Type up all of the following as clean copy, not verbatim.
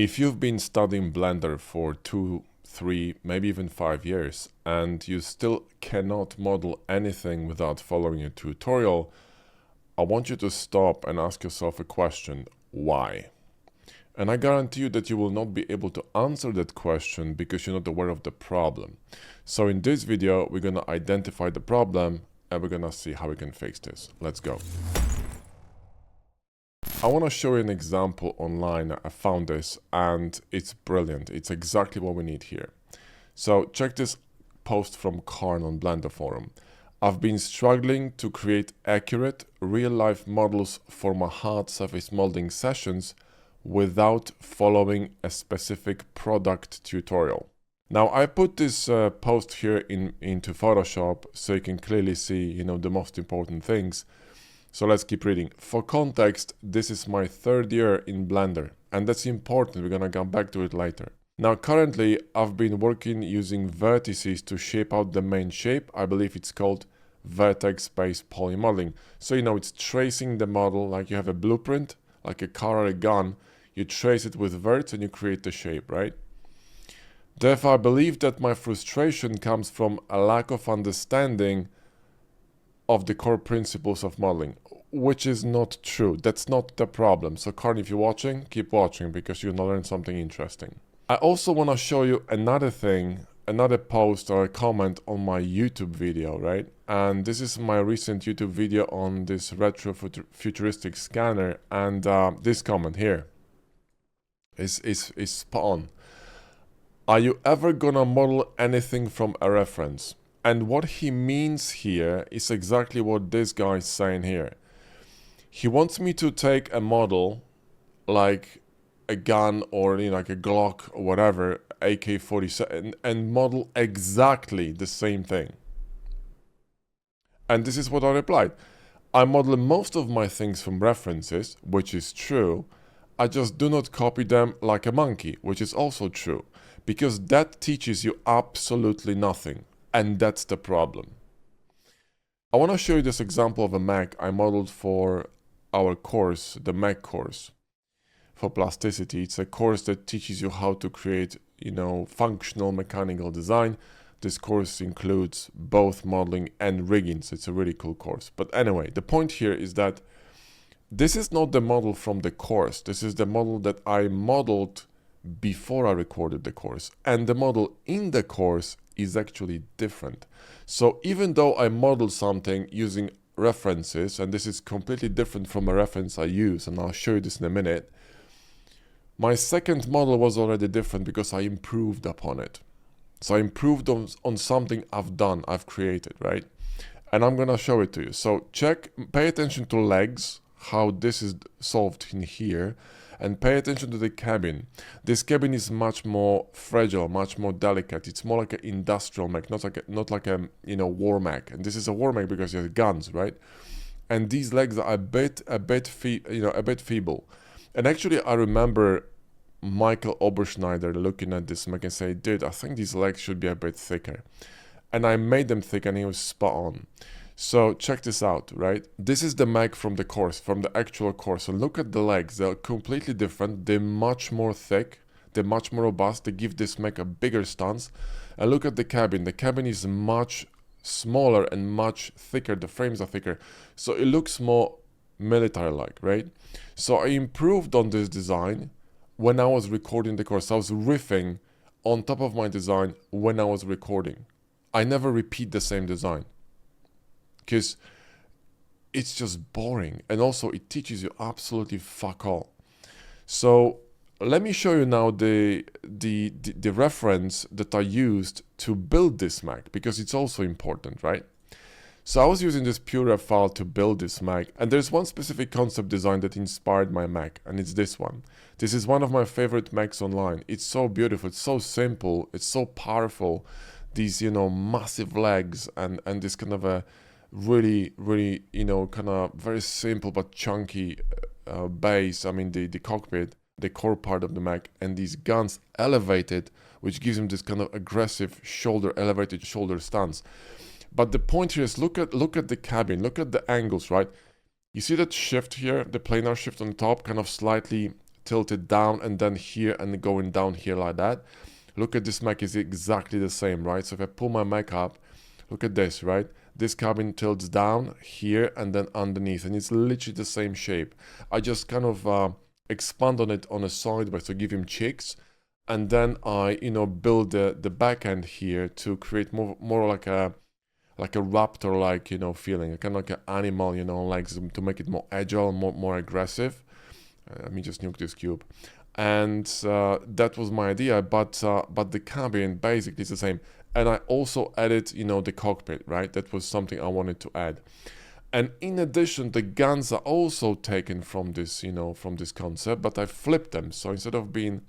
If you've been studying Blender for 2, 3, maybe even 5 years, and you still cannot model anything without following a tutorial, I want you to stop and ask yourself a question: why? And I guarantee you that you will not be able to answer that question because you're not aware of the problem. So in this video, we're going to identify the problem and we're going to see how we can fix this. Let's go. I want to show you an example online. I found this and it's brilliant. It's exactly what we need here. So check this post from Karn on Blender forum. I've been struggling to create accurate real-life models for my hard surface modeling sessions without following a specific product tutorial. Now I put this post here into Photoshop so you can clearly see, the most important things. So let's keep reading. For context, this is my 3rd year in Blender, and that's important. We're gonna come back to it later. Now currently I've been working using vertices to shape out the main shape. I believe it's called vertex-based polymodeling. So it's tracing the model like you have a blueprint, like a car or a gun. You trace it with verts and you create the shape, right? Therefore, I believe that my frustration comes from a lack of understanding of the core principles of modeling, which is not true. That's not the problem. So Karn, if you're watching, keep watching because you're gonna learn something interesting. I also want to show you another thing, another post or a comment on my YouTube video, right? And this is my recent YouTube video on this retro futuristic scanner, and this comment here is spot on. Are you ever gonna model anything from a reference? And what he means here is exactly what this guy is saying here. He wants me to take a model like a gun or like a Glock or whatever, AK-47, and model exactly the same thing. And this is what I replied. I model most of my things from references, which is true. I just do not copy them like a monkey, which is also true, because that teaches you absolutely nothing. And that's the problem. I want to show you this example of a mech I modeled for our course, the mech course for plasticity. It's a course that teaches you how to create, functional mechanical design. This course includes both modeling and rigging, so it's a really cool course. But anyway, the point here is that this is not the model from the course. This is the model that I modeled before I recorded the course. And the model in the course is actually different. So even though I modeled something using references, and this is completely different from a reference I use, and I'll show you this in a minute, my second model was already different because I improved upon it. So I improved on something I've created, right? And I'm gonna show it to you. So pay attention to legs, how this is solved in here, and pay attention to the cabin. This cabin is much more fragile, much more delicate. It's more like an industrial mech, not like a war mech. And this is a war mech because you have guns, right? And these legs are a bit feeble. And actually, I remember Michael Oberschneider looking at this mech and say, "Dude, I think these legs should be a bit thicker." And I made them thick, and he was spot on. So check this out, right? This is the mech from the course, from the actual course. So look at the legs. They're completely different. They're much more thick. They're much more robust. They give this mech a bigger stance. And look at the cabin. The cabin is much smaller and much thicker. The frames are thicker. So it looks more military-like, right? So I improved on this design when I was recording the course. I was riffing on top of my design when I was recording. I never repeat the same design, because it's just boring, and also it teaches you absolutely fuck all. So let me show you now the reference that I used to build this mech, because it's also important, right? So I was using this PureRef file to build this mech, and there's one specific concept design that inspired my mech, and it's this one. This is one of my favorite mechs online. It's so beautiful, it's so simple, it's so powerful. These, massive legs and this kind of a really, kind of very simple but chunky base. I mean, the cockpit, the core part of the mech, and these guns elevated, which gives him this kind of aggressive elevated shoulder stance. But the point here is look at the cabin, look at the angles, right? You see that shift here, the planar shift on top, kind of slightly tilted down and then here and going down here like that. Look at this Mac is exactly the same, right? So if I pull my Mac up, look at this, right? This cabin tilts down here and then underneath, and it's literally the same shape. I just kind of expand on it on a side to give him cheeks, and then I, build the back end here to create more like a raptor-like, feeling, kind of like an animal, legs, to make it more agile, more aggressive. Let me just nuke this cube. And that was my idea, but the cabin basically is the same. And I also added, the cockpit, right? That was something I wanted to add. And in addition, the guns are also taken from this, from this concept, but I flipped them. So instead of being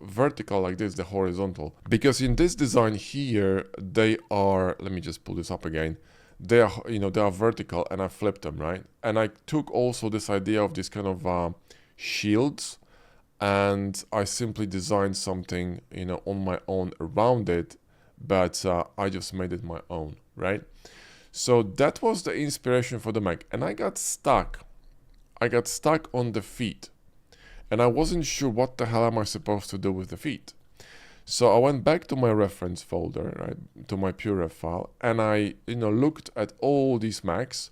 vertical like this, the horizontal. Because in this design here, they are, let me just pull this up again. They are, they are vertical, and I flipped them, right? And I took also this idea of this kind of shields, and I simply designed something, on my own around it, but I just made it my own, right? So that was the inspiration for the Mac, and I got stuck. I got stuck on the feet, and I wasn't sure what the hell am I supposed to do with the feet. So I went back to my reference folder, right, to my PureRef file, and I, looked at all these Macs,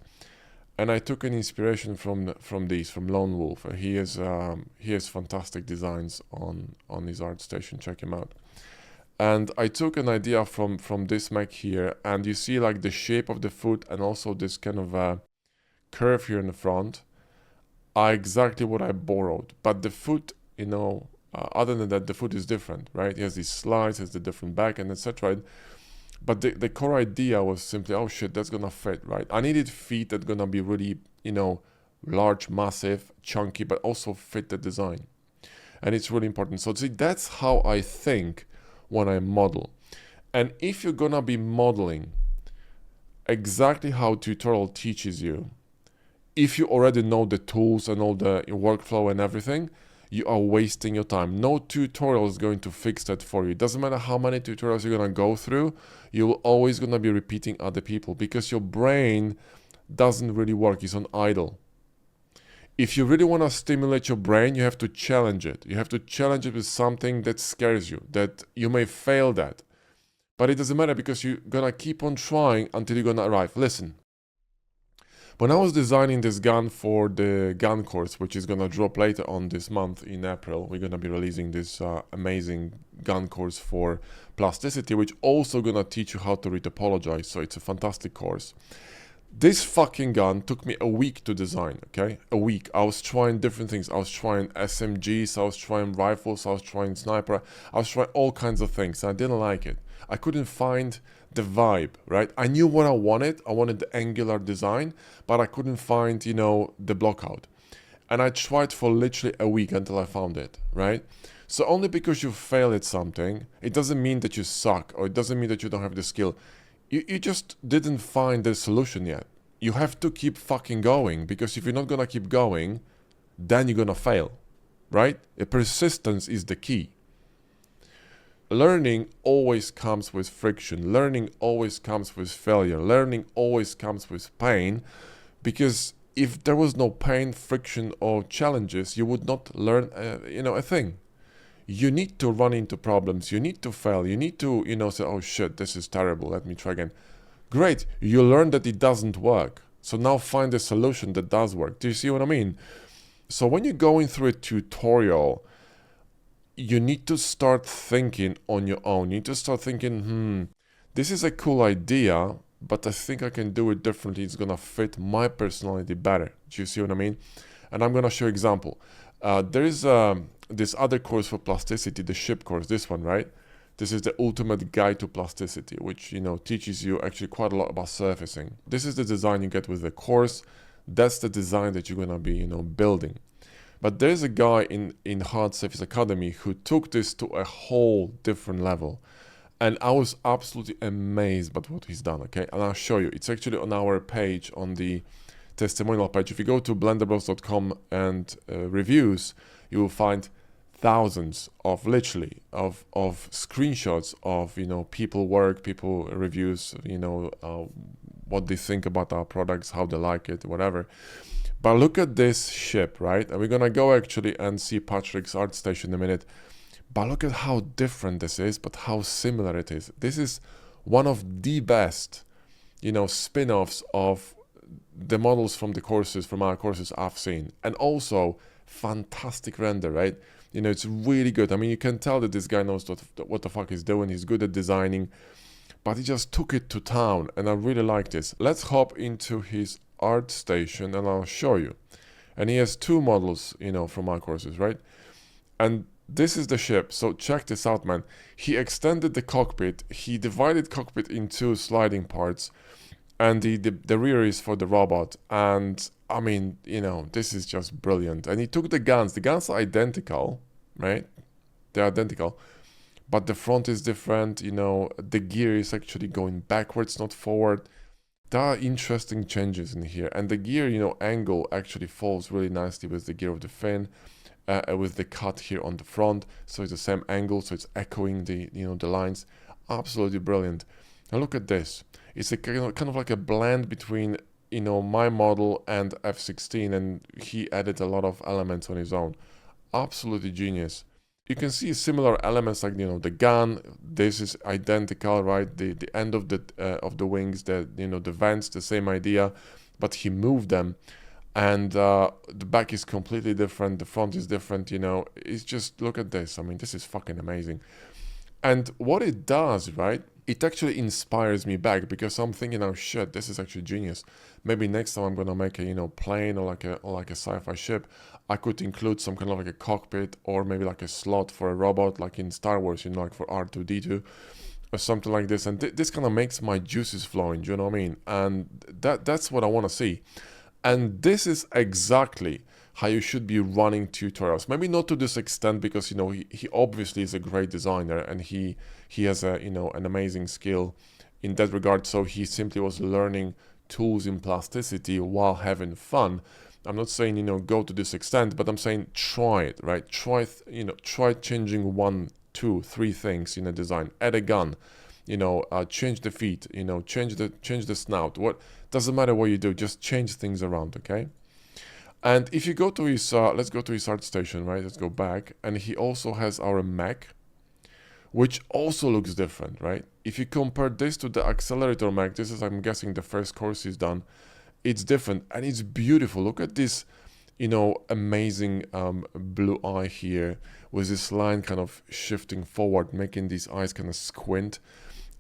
and I took an inspiration from Lone Wolf. He has fantastic designs on his ArtStation. Check him out. And I took an idea from this Mac here, and you see like the shape of the foot and also this kind of curve here in the front are exactly what I borrowed. But the foot, other than that, the foot is different, right? It has these slides, has the different back and etc. But the core idea was simply, oh shit, that's gonna fit, right? I needed feet that gonna be really, large, massive, chunky, but also fit the design. And it's really important. So see, that's how I think when I model. And if you're gonna be modeling exactly how tutorial teaches you, if you already know the tools and all the workflow and everything, you are wasting your time. No tutorial is going to fix that for you. It doesn't matter how many tutorials you're gonna go through, you're always gonna be repeating other people because your brain doesn't really work, it's on idle. If you really wanna stimulate your brain, you have to challenge it. You have to challenge it with something that scares you, that you may fail at. But it doesn't matter because you're gonna keep on trying until you're gonna arrive. Listen. When I was designing this gun for the gun course, which is gonna drop later on this month in April, we're gonna be releasing this amazing gun course for plasticity, which also gonna teach you how to retopologize. So it's a fantastic course. This fucking gun took me a week to design, okay? A week. I was trying different things. I was trying SMGs, I was trying rifles, I was trying sniper, I was trying all kinds of things. I didn't like it. I couldn't find the vibe, right? I knew what I wanted. I wanted the angular design, but I couldn't find, the blockout. And I tried for literally a week until I found it, right? So only because you fail at something, it doesn't mean that you suck, or it doesn't mean that you don't have the skill. You just didn't find the solution yet. You have to keep fucking going, because if you're not gonna keep going, then you're gonna fail, right? Persistence is the key. Learning always comes with friction. Learning always comes with failure. Learning always comes with pain, because if there was no pain, friction, or challenges, you would not learn, a thing. You need to run into problems. You need to fail. You need to, say, oh shit, this is terrible. Let me try again. Great. You learn that it doesn't work. So now find a solution that does work. Do you see what I mean? So when you're going through a tutorial, you need to start thinking on your own. You need to start thinking, this is a cool idea, but I think I can do it differently. It's gonna fit my personality better. Do you see what I mean? And I'm gonna show you an example. There is this other course for plasticity, the ship course, this one, right? This is the ultimate guide to plasticity, which, teaches you actually quite a lot about surfacing. This is the design you get with the course. That's the design that you're gonna be, building. But there's a guy in Hard Surface Academy who took this to a whole different level. And I was absolutely amazed by what he's done, okay? And I'll show you. It's actually on our page, on the testimonial page. If you go to blenderbros.com and reviews, you will find thousands of screenshots of, people work, people reviews, what they think about our products, how they like it, whatever. But look at this ship, right? And we're gonna go actually and see Patrick's art station in a minute. But look at how different this is, but how similar it is. This is one of the best, spin-offs of the models from the courses, from our courses I've seen. And also, fantastic render, right? It's really good. I mean, you can tell that this guy knows what the fuck he's doing. He's good at designing, but he just took it to town, and I really like this. Let's hop into his art station and I'll show you. And he has two models, from our courses, right? And this is the ship. So check this out, man. He extended the cockpit. He divided cockpit into sliding parts, and the rear is for the robot. And I mean, this is just brilliant. And he took the guns. The guns are identical, right? They're identical, but the front is different. The gear is actually going backwards, not forward. There are interesting changes in here, and the gear, angle actually falls really nicely with the gear of the fin, with the cut here on the front. So it's the same angle, so it's echoing the lines. Absolutely brilliant. Now look at this. It's a kind of like a blend between my model and F-16, and he added a lot of elements on his own. Absolutely genius. You can see similar elements like the gun. This is identical, right? The end of the wings, the vents, the same idea, but he moved them, and the back is completely different. The front is different. It's just, look at this. I mean, this is fucking amazing. And what it does, right? It actually inspires me back, because I'm thinking, oh shit, this is actually genius. Maybe next time I'm gonna make a plane or like a sci-fi ship, I could include some kind of like a cockpit, or maybe like a slot for a robot, like in Star Wars, like for R2-D2 or something like this. And this kind of makes my juices flowing. Do you know what I mean? And that's what I want to see. And this is exactly how you should be running tutorials. Maybe not to this extent, because he obviously is a great designer, and he has an amazing skill in that regard. So he simply was learning tools in plasticity while having fun. I'm not saying go to this extent, but I'm saying try it, right? Try changing 1, 2, 3 things in a design. Add a gun, change the feet, change the snout. What doesn't matter what you do, just change things around, okay? And if you go to his, let's go to his art station, right? Let's go back. And he also has our mech, which also looks different, right? If you compare this to the accelerator mech, this is, I'm guessing, the first course he's done. It's different, and it's beautiful. Look at this, amazing blue eye here, with this line kind of shifting forward, making these eyes kind of squint.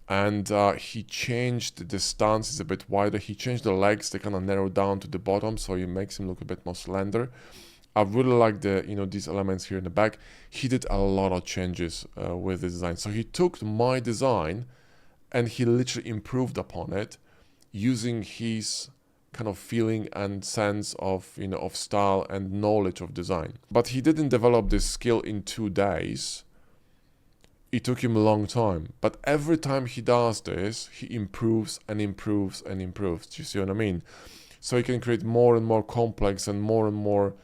And he changed the stance, is a bit wider. He changed the legs, they kind of narrow down to the bottom, so it makes him look a bit more slender. I really like the, these elements here in the back. He did a lot of changes with the design. So he took my design and he literally improved upon it using his kind of feeling and sense of, of style and knowledge of design. But he didn't develop this skill in 2 days. It took him a long time, but every time he does this, he improves and improves and improves. Do you see what I mean? So he can create more and more complex and more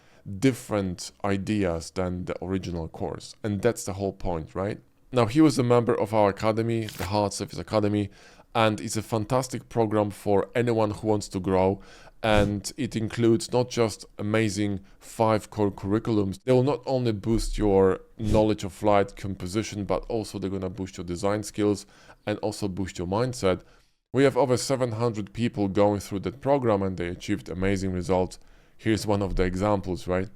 different ideas than the original course. And that's the whole point, right? Now, he was a member of our academy, the Hard Surface Academy, and it's a fantastic program for anyone who wants to grow. And it includes not just amazing 5 core curriculums. They will not only boost your knowledge of light composition, but also they're going to boost your design skills and also boost your mindset. We have over 700 people going through that program, and they achieved amazing results. Here's one of the examples, right?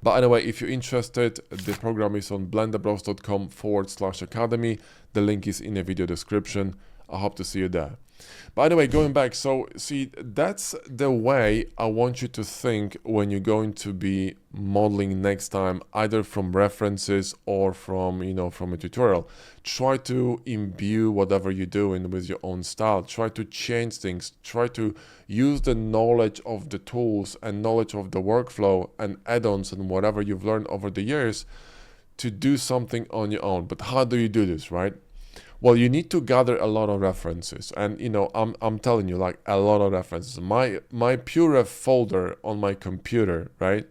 By the way, if you're interested, the program is on blenderbros.com/academy. The link is in the video description. I hope to see you there. By the way, going back, so see, that's the way I want you to think when you're going to be modeling next time, either from references or from, from a tutorial. Try to imbue whatever you're doing with your own style. Try to change things. Try to use the knowledge of the tools and knowledge of the workflow and add-ons and whatever you've learned over the years to do something on your own. But how do you do this, right? Well, you need to gather a lot of references, and I'm telling you, like, a lot of references. My PureRef folder on my computer, right?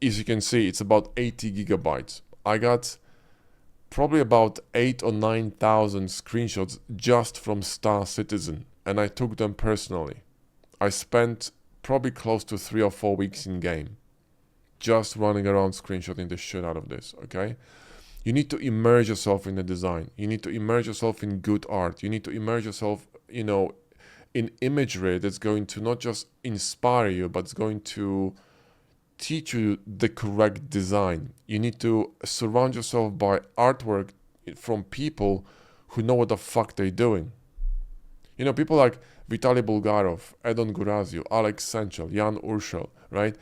As you can see, it's about 80 gigabytes. I got probably about 8,000 or 9,000 screenshots just from Star Citizen, and I took them personally. I spent probably close to 3 or 4 weeks in game. Just running around screenshotting the shit out of this, okay? You need to immerse yourself in the design. You need to immerse yourself in good art. You need to immerse yourself, in imagery that's going to not just inspire you, but it's going to teach you the correct design. You need to surround yourself by artwork from people who know what the fuck they're doing. People like Vitaly Bulgarov, Edon Gurazio, Alex Senchel, Jan Urschel, right?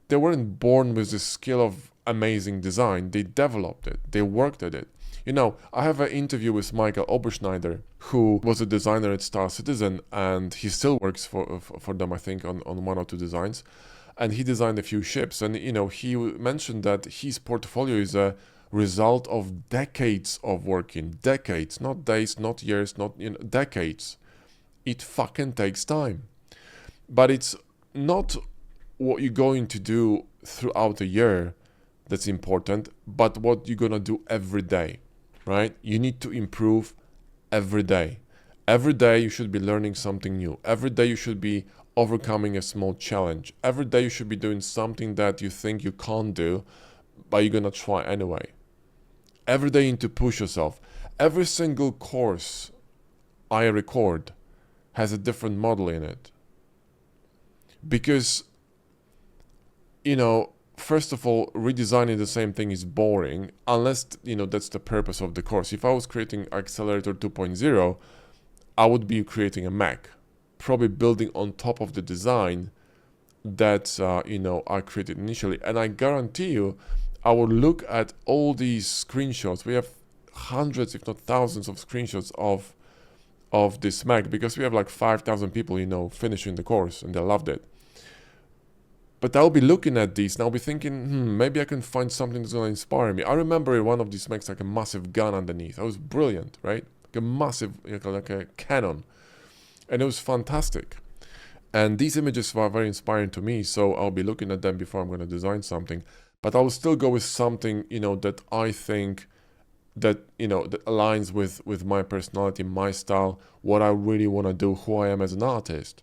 They weren't born with the skill of amazing design. They developed it. They worked at it. I have an interview with Michael Oberschneider, who was a designer at Star Citizen, and he still works for them, I think, on 1 or 2 designs. And he designed a few ships. And, he mentioned that his portfolio is a result of decades of working. Decades, not days, not years, not, decades. It fucking takes time. But it's not what you're going to do throughout the year that's important, but what you're gonna do every day, right? You need to improve every day. Every day you should be learning something new. Every day you should be overcoming a small challenge. Every day you should be doing something that you think you can't do, but you're gonna try anyway. Every day you need to push yourself. Every single course I record has a different model in it. Because, first of all, redesigning the same thing is boring, unless, that's the purpose of the course. If I was creating Accelerator 2.0, I would be creating a Mac, probably building on top of the design that, I created initially. And I guarantee you, I will look at all these screenshots. We have hundreds, if not thousands of screenshots of this Mac, because we have like 5,000 people, finishing the course, and they loved it. But I'll be looking at these and I'll be thinking, maybe I can find something that's going to inspire me. I remember one of these Macs like a massive gun underneath. It was brilliant, right? Like a massive, like a cannon. And it was fantastic. And these images were very inspiring to me, so I'll be looking at them before I'm going to design something. But I will still go with something, that I think that, that aligns with my personality, my style, what I really want to do, who I am as an artist.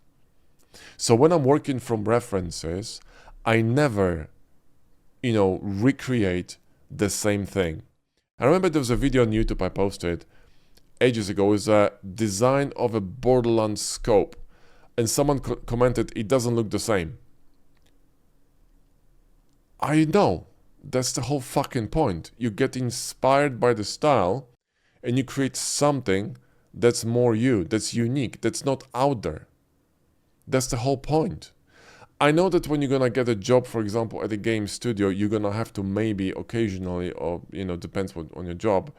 So when I'm working from references, I never, recreate the same thing. I remember there was a video on YouTube I posted ages ago. It was a design of a Borderlands scope. And someone commented, it doesn't look the same. I know. That's the whole fucking point. You get inspired by the style and you create something that's more you, that's unique, that's not out there. That's the whole point. I know that when you're gonna get a job, for example, at a game studio, you're gonna have to maybe occasionally, or depends on your job,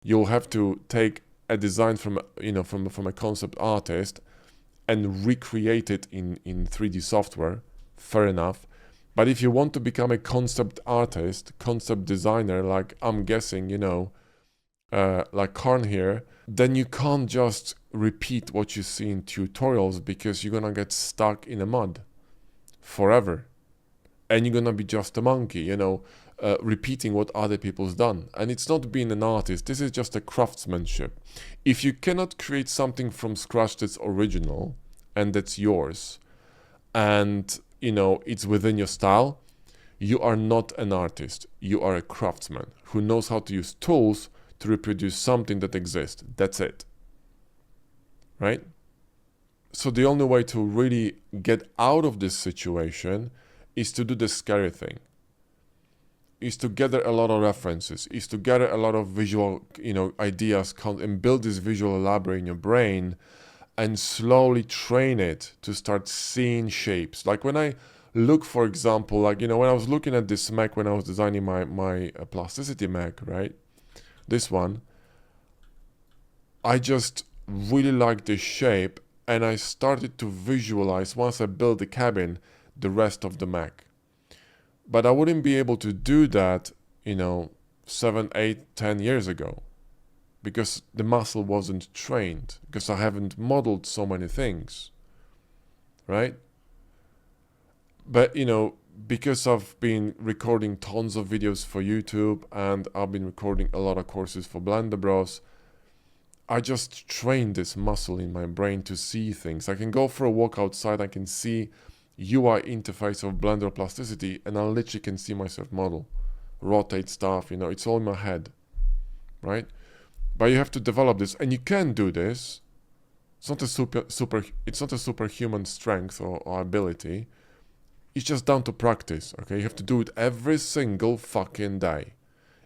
you'll have to take a design from a concept artist and recreate it in 3D software. Fair enough. But if you want to become a concept artist, concept designer, like I'm guessing, like Karn here, then you can't just repeat what you see in tutorials, because you're gonna get stuck in the mud forever. And you're gonna be just a monkey, repeating what other people's done. And it's not being an artist, this is just a craftsmanship. If you cannot create something from scratch that's original and that's yours, and it's within your style, you are not an artist. You are a craftsman who knows how to use tools to reproduce something that exists. That's it. Right? So the only way to really get out of this situation is to do the scary thing. Is to gather a lot of references, is to gather a lot of visual, ideas, and build this visual library in your brain, and slowly train it to start seeing shapes. Like when I look, for example, when I was looking at this Mac, when I was designing my plasticity Mac, right? This one, I just really liked this shape, and I started to visualize, once I built the cabin, the rest of the Mac. But I wouldn't be able to do that, 7, 8, 10 years ago, because the muscle wasn't trained, because I haven't modeled so many things, right? But, because I've been recording tons of videos for YouTube, and I've been recording a lot of courses for Blender Bros, I just trained this muscle in my brain to see things. I can go for a walk outside, I can see UI interface of Blender plasticity, and I literally can see myself model, rotate stuff, you know, it's all in my head, right? But you have to develop this, and you can do this. It's not a superhuman strength or ability. It's just down to practice, okay? You have to do it every single fucking day.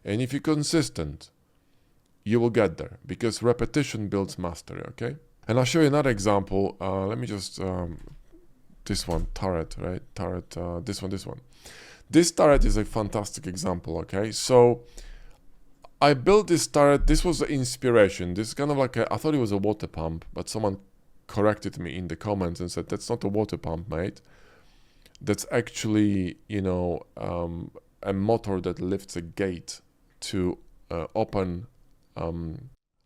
And if you're consistent, you will get there, because repetition builds mastery, okay? And I'll show you another example. Let me just, this one, turret, right? Turret, this one. This turret is a fantastic example, okay? So I built this turret. This was the inspiration. This is kind of like I thought it was a water pump, but someone corrected me in the comments and said, that's not a water pump, mate. That's actually, you know, a motor that lifts a gate to open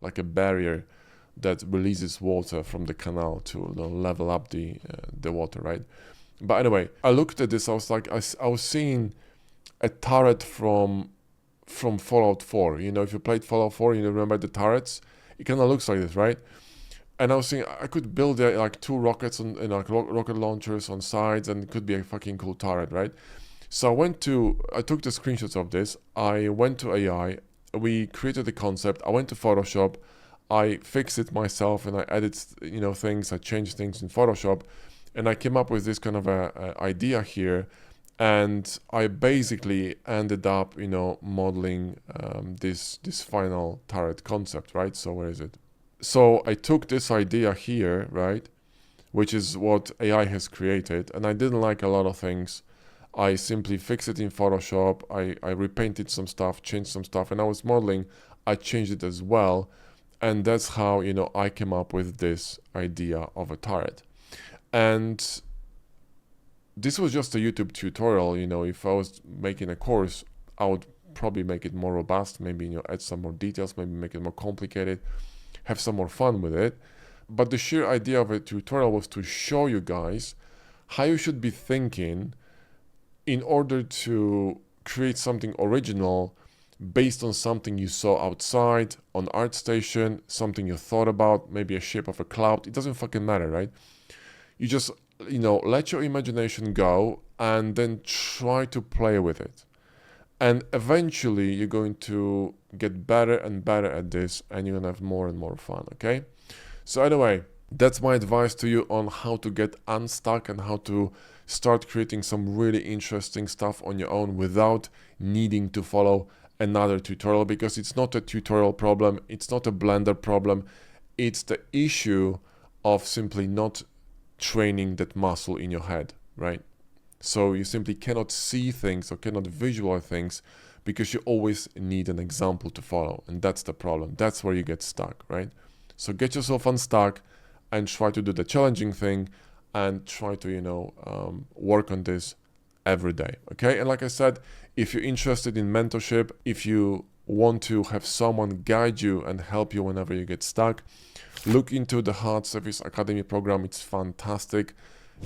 like a barrier that releases water from the canal to level up the water, right? But anyway, I looked at this. I was like, I was seeing a turret from Fallout 4. You know, if you played Fallout 4, you remember the turrets. It kind of looks like this, right? And I was thinking I could build like 2 rockets and like rocket launchers on sides, and it could be a fucking cool turret, right? So I took the screenshots of this. I went to AI. We created the concept. I went to Photoshop. I fixed it myself, and I added, you know, things. I changed things in Photoshop, and I came up with this kind of a idea here. And I basically ended up, you know, modeling this final turret concept, right? So where is it? So I took this idea here, right, which is what AI has created, and I didn't like a lot of things. I simply fixed it in Photoshop. I repainted some stuff, changed some stuff, and I was modeling. I changed it as well, and that's how, you know, I came up with this idea of a turret. And this was just a YouTube tutorial. You know, if I was making a course, I would probably make it more robust, maybe, you know, add some more details, maybe make it more complicated, have some more fun with it. But the sheer idea of a tutorial was to show you guys how you should be thinking in order to create something original based on something you saw outside, on ArtStation, something you thought about, maybe a shape of a cloud. It doesn't fucking matter, right? You just, you know, let your imagination go and then try to play with it. And eventually you're going to get better and better at this, and you're gonna have more and more fun, okay? So anyway, that's my advice to you on how to get unstuck and how to start creating some really interesting stuff on your own without needing to follow another tutorial, because it's not a tutorial problem, it's not a Blender problem, it's the issue of simply not training that muscle in your head, right? So you simply cannot see things or cannot visualize things because you always need an example to follow, and that's the problem. That's where you get stuck, right? So get yourself unstuck and try to do the challenging thing and try to, you know, work on this every day, okay? And like I said, if you're interested in mentorship, if you want to have someone guide you and help you whenever you get stuck, look into the Hard Surface Academy program. It's fantastic.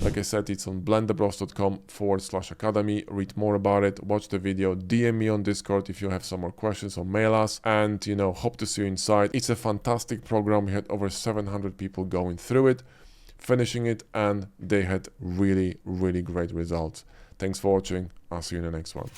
Like I said, it's on blenderbros.com/academy. Read more about it, watch the video, DM me on Discord if you have some more questions, or mail us, and, you know, hope to see you inside. It's a fantastic program. We had over 700 people going through it, finishing it, and they had really, really great results. Thanks for watching. I'll see you in the next one.